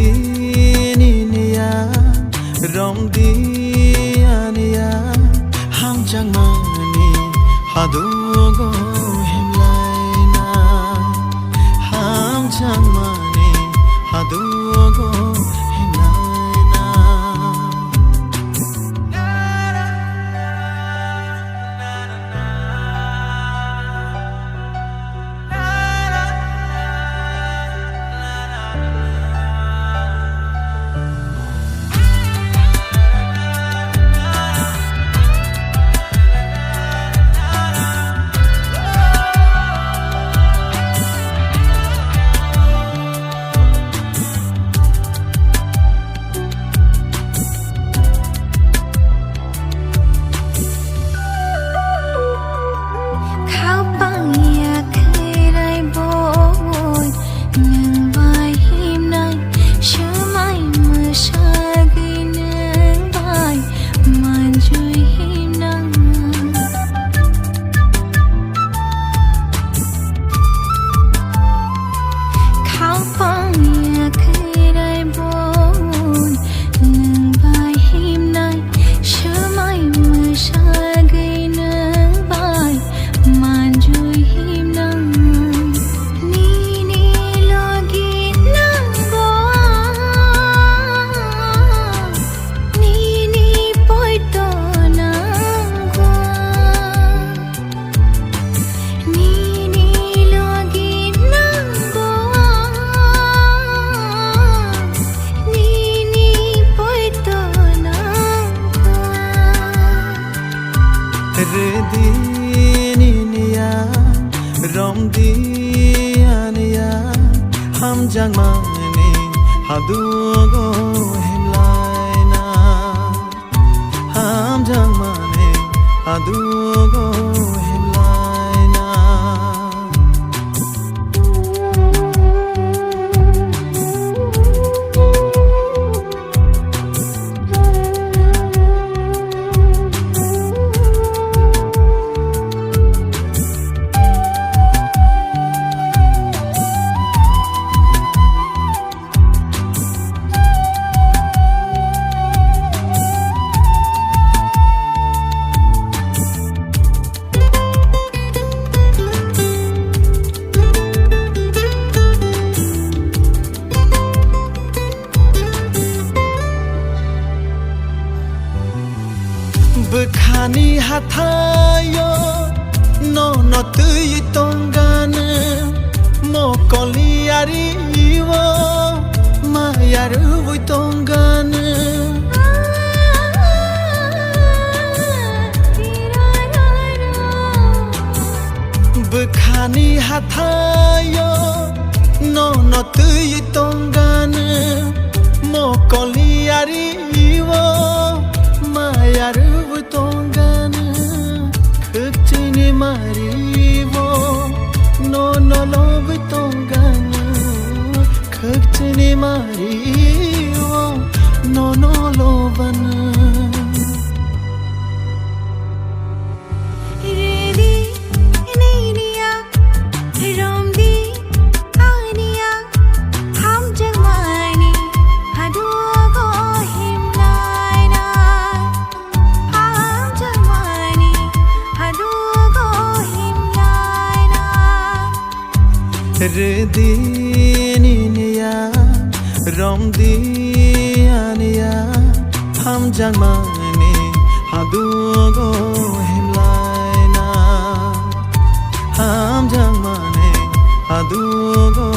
Rediniya Romdianiya Hamjangmani Hadugo Himlaina Hamjangmani Hadugo Himlaina Rediniya Romdianiya Hamjangmani Hadugo Himlaina Hamjangmani Hadugo Himlaina Bukhani hatayo no tui tongana mo koliari wo mayaru vui tongana Bukhani hatayo no tui tongana mo koliari wo mayaru vui tongana khutini marivo no lo vui tongana khutini marivo no lo bana Rediniya Romdianiya Hamjangmani Hadugo Himlaina Hamjangmani Hadugo